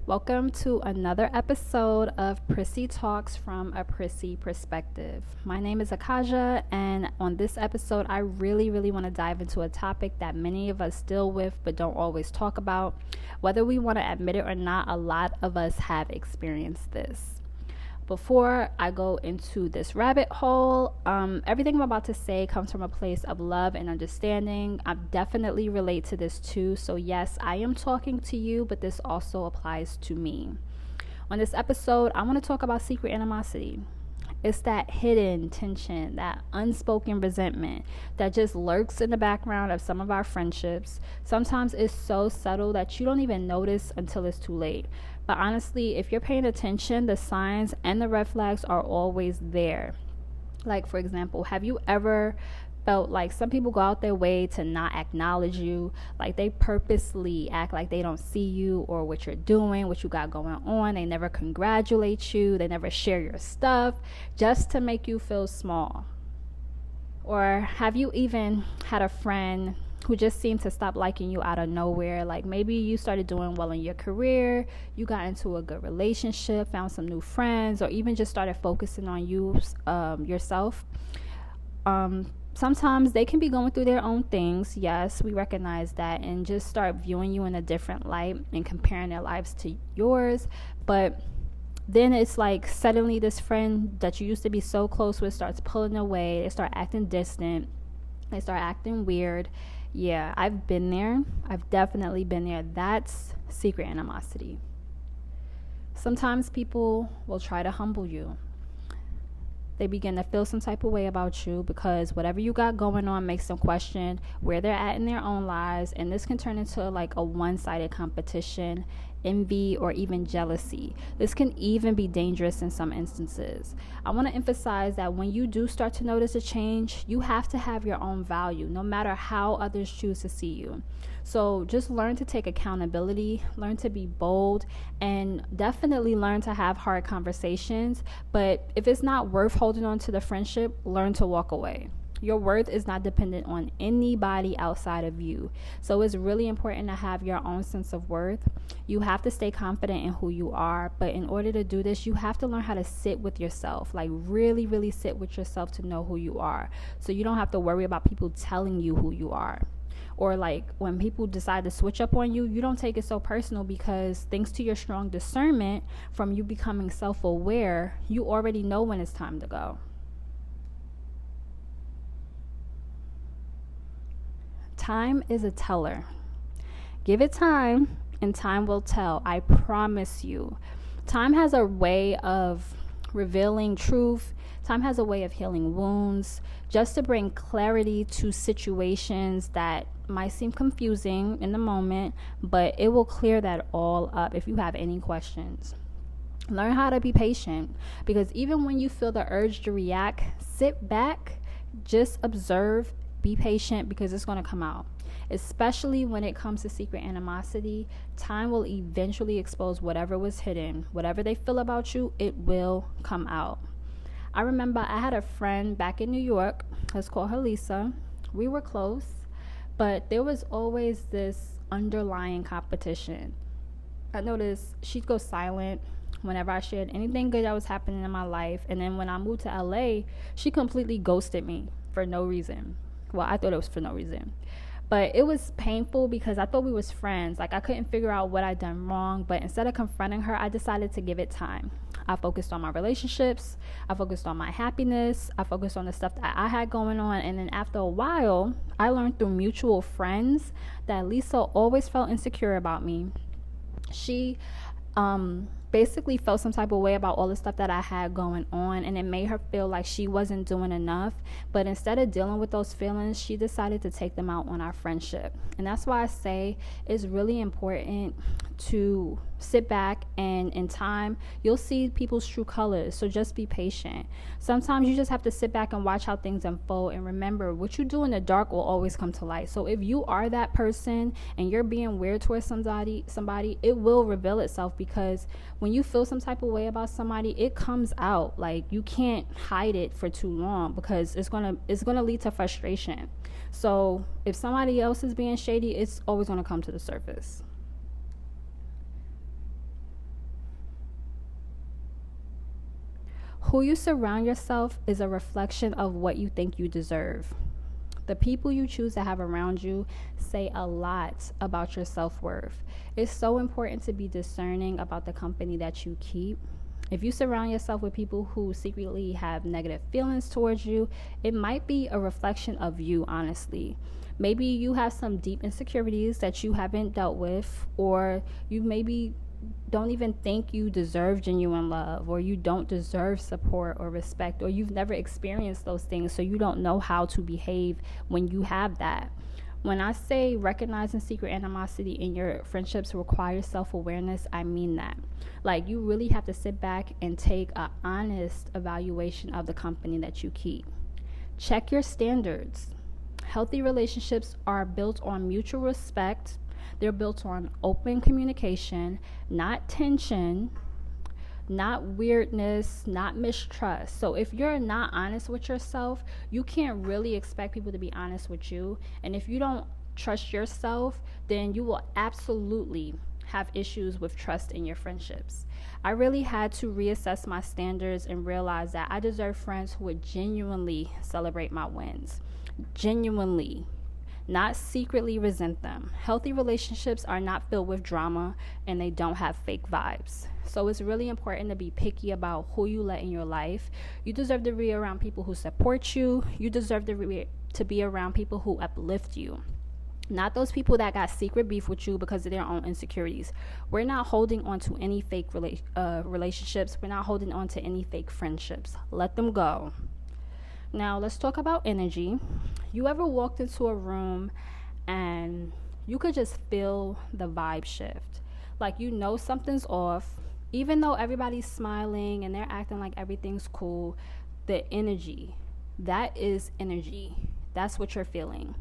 Welcome to another episode of Prissy Talks from a Prissy perspective. My name is Akaja, and on this episode, I really want to dive into a topic that many of us deal with but don't always talk about. Whether we want to admit it or not, a lot of us have experienced this. Before I go into this rabbit hole, everything I'm about to say comes from a place of love and understanding. I definitely relate to this too. So, yes, I am talking to you, but this also applies to me. On this episode, I want to talk about secret animosity. It's that hidden tension, that unspoken resentment that just lurks in the background of some of our friendships. Sometimes it's so subtle that you don't even notice until it's too late. But honestly, if you're paying attention, the signs and the red flags are always there. Like, for example, have you ever felt like some people go out their way to not acknowledge you? Like, they purposely act like they don't see you or what you're doing, what you got going on. They never congratulate you, they never share your stuff, just to make you feel small. Or have you even had a friend who just seemed to stop liking you out of nowhere? Like, maybe you started doing well in your career, you got into a good relationship, found some new friends, or even just started focusing on you yourself. Sometimes they can be going through their own things. Yes, we recognize that, and just start viewing you in a different light and comparing their lives to yours. But then it's like suddenly this friend that you used to be so close with starts pulling away. They start acting distant. They start acting weird. Yeah, I've been there. I've definitely been there. That's secret animosity. Sometimes people will try to humble you. They begin to feel some type of way about you because whatever you got going on makes them question where they're at in their own lives. And this can turn into like a one-sided competition, envy, or even jealousy. This can even be dangerous in some instances. I want to emphasize that when you do start to notice a change, you have to have your own value, no matter how others choose to see you. So just learn to take accountability, learn to be bold, and definitely learn to have hard conversations. But if it's not worth holding on to the friendship, learn to walk away. Your worth is not dependent on anybody outside of you. So it's really important to have your own sense of worth. You have to stay confident in who you are. But in order to do this, you have to learn how to sit with yourself. Like really sit with yourself to know who you are. So you don't have to worry about people telling you who you are. Or like when people decide to switch up on you, you don't take it so personal because thanks to your strong discernment from you becoming self-aware, you already know when it's time to go. Time is a teller. Give it time, and time will tell. I promise you. Time has a way of revealing truth. Time has a way of healing wounds, just to bring clarity to situations that might seem confusing in the moment, but it will clear that all up if you have any questions. Learn how to be patient, because even when you feel the urge to react, sit back, just observe, be patient, because it's going to come out. Especially when it comes to secret animosity, time will eventually expose whatever was hidden. Whatever they feel about you, it will come out. I remember I had a friend back in New York. Let's call her Lisa. We were close, but there was always this underlying competition. I noticed she'd go silent whenever I shared anything good that was happening in my life. And then when I moved to LA, she completely ghosted me for no reason. Well, I thought it was for no reason. But it was painful because I thought we was friends. Like, I couldn't figure out what I'd done wrong. But instead of confronting her, I decided to give it time. I focused on my relationships. I focused on my happiness. I focused on the stuff that I had going on. And then after a while, I learned through mutual friends that Lisa always felt insecure about me. She basically felt some type of way about all the stuff that I had going on, and it made her feel like she wasn't doing enough. But instead of dealing with those feelings, she decided to take them out on our friendship. And that's why I say it's really important to sit back, and in time you'll see people's true colors. So just be patient. Sometimes you just have to sit back and watch how things unfold, and remember, what you do in the dark will always come to light. So if you are that person and you're being weird towards somebody, it will reveal itself, because when you feel some type of way about somebody, it comes out. Like, you can't hide it for too long, because it's gonna lead to frustration. So if somebody else is being shady, it's always gonna come to the surface. Who you surround yourself is a reflection of what you think you deserve. The people you choose to have around you say a lot about your self-worth. It's so important to be discerning about the company that you keep. If you surround yourself with people who secretly have negative feelings towards you, it might be a reflection of you, honestly. Maybe you have some deep insecurities that you haven't dealt with, or you maybe don't even think you deserve genuine love, or you don't deserve support or respect, or you've never experienced those things, so you don't know how to behave when you have that. When I say recognizing secret animosity in your friendships requires self-awareness, I mean that. Like, you really have to sit back and take an honest evaluation of the company that you keep. Check your standards. Healthy relationships are built on mutual respect. They're built on open communication, not tension, not weirdness, not mistrust. So if you're not honest with yourself, you can't really expect people to be honest with you. And if you don't trust yourself, then you will absolutely have issues with trust in your friendships. I really had to reassess my standards and realize that I deserve friends who would genuinely celebrate my wins. Genuinely, not secretly resent them. Healthy relationships are not filled with drama, and they don't have fake vibes. So it's really important to be picky about who you let in your life. You deserve to be around people who support you. You deserve to be around people who uplift you. Not those people that got secret beef with you because of their own insecurities. We're not holding on to any fake relationships. We're not holding on to any fake friendships. Let them go. Now, let's talk about energy. You ever walked into a room and you could just feel the vibe shift? Like, you know something's off. Even though everybody's smiling and they're acting like everything's cool, the energy, that is energy. That's what you're feeling.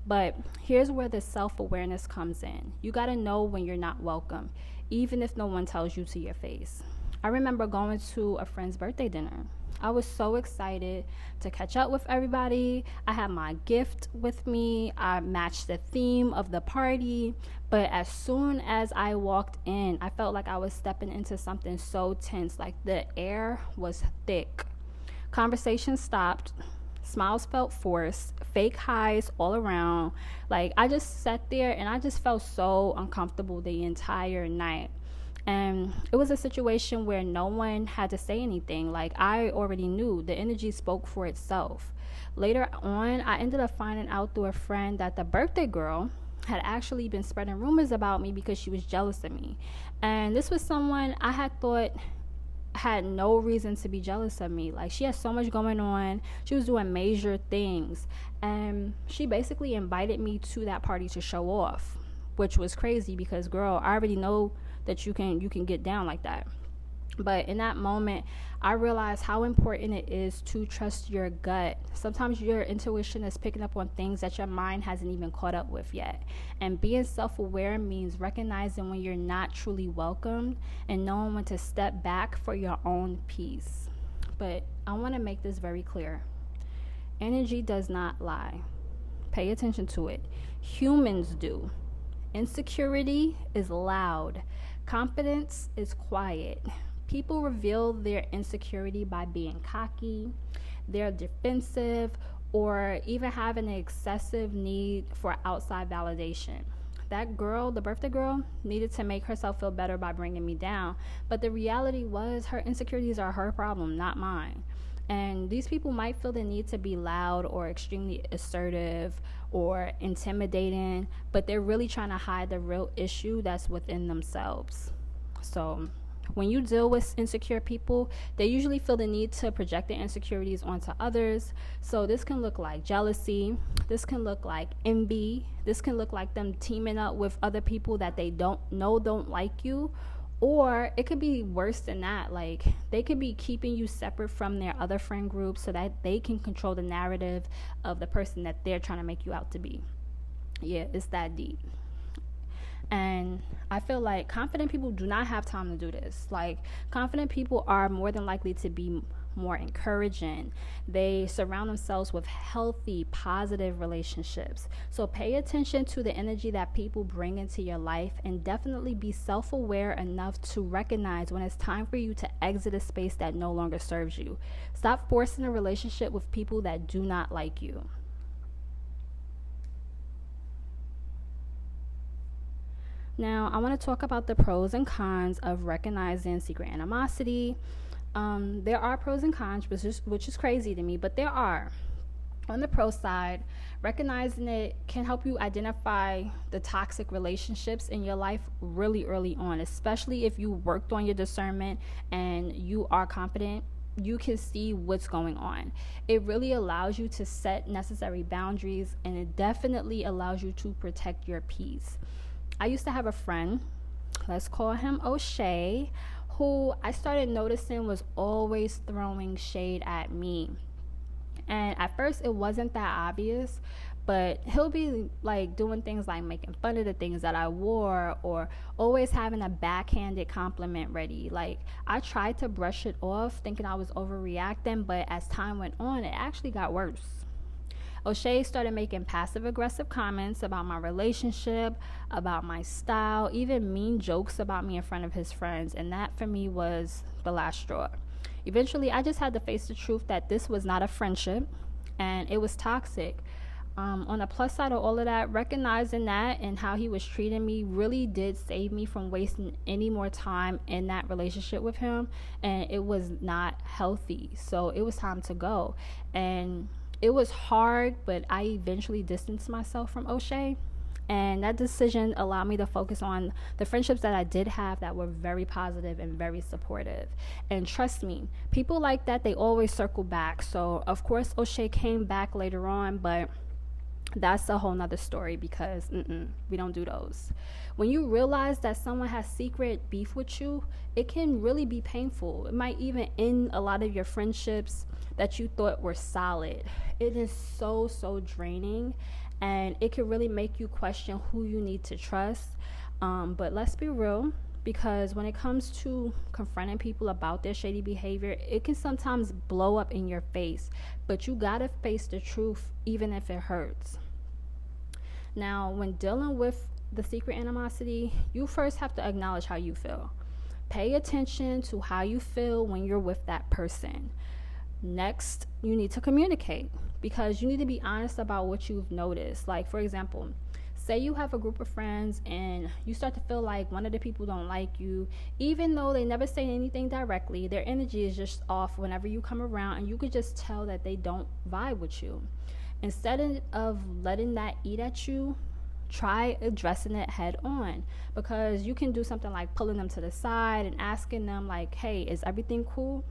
But here's where the self-awareness comes in. You got to know when you're not welcome, even if no one tells you to your face. I remember going to a friend's birthday dinner. I was so excited to catch up with everybody. I had my gift with me. I matched the theme of the party. But as soon as I walked in, I felt like I was stepping into something so tense. Like, the air was thick. Conversation stopped. Smiles felt forced. Fake highs all around. Like, I just sat there and I just felt so uncomfortable the entire night. And it was a situation where no one had to say anything. Like, I already knew the energy spoke for itself. Later on, I ended up finding out through a friend that the birthday girl had actually been spreading rumors about me because she was jealous of me. And this was someone I had thought had no reason to be jealous of me. Like, she had so much going on. She was doing major things. And she basically invited me to that party to show off, which was crazy because, girl, I already know that you can get down like that. But in that moment, I realized how important it is to trust your gut. Sometimes your intuition is picking up on things that your mind hasn't even caught up with yet. And being self-aware means recognizing when you're not truly welcomed and knowing when to step back for your own peace. But I want to make this very clear. Energy does not lie. Pay attention to it. Humans do. Insecurity is loud. Confidence is quiet. People reveal their insecurity by being cocky, they're defensive, or even having an excessive need for outside validation. That girl, the birthday girl, needed to make herself feel better by bringing me down. But the reality was, her insecurities are her problem, not mine. And these people might feel the need to be loud or extremely assertive or intimidating, but they're really trying to hide the real issue that's within themselves. So when you deal with insecure people, they usually feel the need to project their insecurities onto others. So this can look like jealousy. This can look like envy. This can look like them teaming up with other people that they don't like you. Or it could be worse than that. Like, they could be keeping you separate from their other friend group so that they can control the narrative of the person that they're trying to make you out to be. Yeah, it's that deep. And I feel like confident people do not have time to do this. Like, confident people are more than likely to be more encouraging. They surround themselves with healthy, positive relationships. So pay attention to the energy that people bring into your life, and definitely be self aware enough to recognize when it's time for you to exit a space that no longer serves you. Stop forcing a relationship with people that do not like you. Now, I want to talk about the pros and cons of recognizing secret animosity. There are pros and cons, which is crazy to me, but there are. On the pro side, recognizing it can help you identify the toxic relationships in your life really early on, especially if you worked on your discernment and you are confident. You can see what's going on. It really allows you to set necessary boundaries, and it definitely allows you to protect your peace. I used to have a friend, let's call him O'Shea, who I started noticing was always throwing shade at me. And at first, it wasn't that obvious, but he'll be like doing things like making fun of the things that I wore, or always having a backhanded compliment ready. Like, I tried to brush it off, thinking I was overreacting, but as time went on, it actually got worse. O'Shea started making passive aggressive comments about my relationship, about my style, even mean jokes about me in front of his friends, and that for me was the last straw. Eventually, I just had to face the truth that this was not a friendship and it was toxic. On the plus side of all of that, recognizing that and how he was treating me really did save me from wasting any more time in that relationship with him, and it was not healthy. So it was time to go. And it was hard, but I eventually distanced myself from O'Shea. And that decision allowed me to focus on the friendships that I did have that were very positive and very supportive. And trust me, people like that, they always circle back. So, of course, O'Shea came back later on, but that's a whole nother story, because we don't do those. When you realize that someone has secret beef with you, it can really be painful. It might even end a lot of your friendships that you thought were solid. It is so draining, and it can really make you question who you need to trust. But let's be real, because when it comes to confronting people about their shady behavior, it can sometimes blow up in your face, but you gotta face the truth even if it hurts. Now, when dealing with the secret animosity, you first have to acknowledge how you feel. Pay attention to how you feel when you're with that person. Next, you need to communicate, because you need to be honest about what you've noticed. Like, for example, say you have a group of friends and you start to feel like one of the people don't like you, even though they never say anything directly. Their energy is just off whenever you come around, and you could just tell that they don't vibe with you. Instead of letting that eat at you, try addressing it head on, because you can do something like pulling them to the side and asking them like, hey, is everything cool?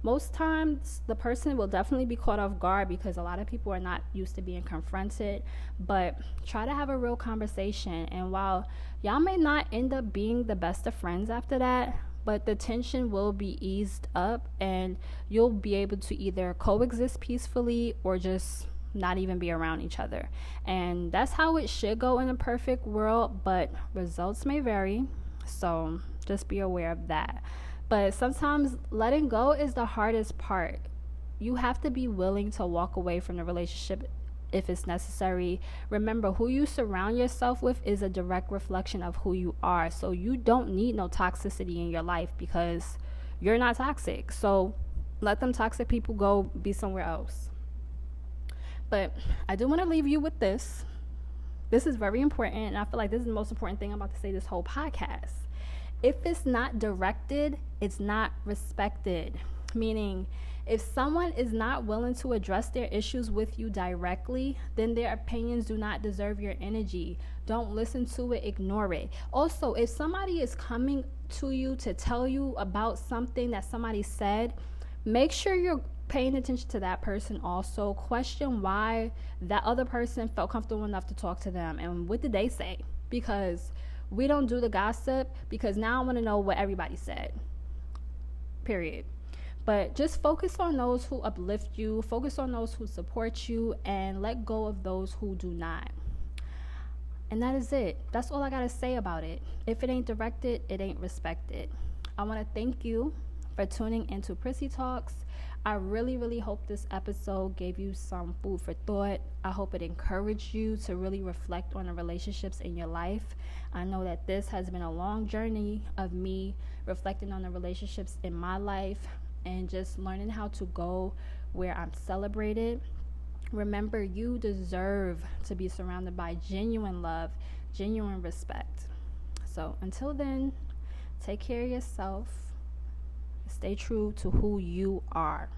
Most times the person will definitely be caught off guard, because a lot of people are not used to being confronted. But try to have a real conversation, and while y'all may not end up being the best of friends after that, but the tension will be eased up, and you'll be able to either coexist peacefully or just not even be around each other. And that's how it should go in a perfect world, but results may vary, so just be aware of that. But sometimes letting go is the hardest part. You have to be willing to walk away from the relationship if it's necessary. Remember, who you surround yourself with is a direct reflection of who you are. So you don't need no toxicity in your life, because you're not toxic. So let them toxic people go be somewhere else. But I do want to leave you with this. This is very important, and I feel like this is the most important thing I'm about to say this whole podcast. If it's not directed, it's not respected. Meaning, if someone is not willing to address their issues with you directly, then their opinions do not deserve your energy. Don't listen to it, ignore it. Also, if somebody is coming to you to tell you about something that somebody said, make sure you're paying attention to that person. Also, question why that other person felt comfortable enough to talk to them, and what did they say? Because we don't do the gossip, because now I want to know what everybody said, period. But just focus on those who uplift you, focus on those who support you, and let go of those who do not. And that is it. That's all I got to say about it. If it ain't directed, it ain't respected. I want to thank you for tuning into Prissy Talks. I really, really hope this episode gave you some food for thought. I hope it encouraged you to really reflect on the relationships in your life. I know that this has been a long journey of me reflecting on the relationships in my life and just learning how to go where I'm celebrated. Remember, you deserve to be surrounded by genuine love, genuine respect. So until then, take care of yourself. Stay true to who you are.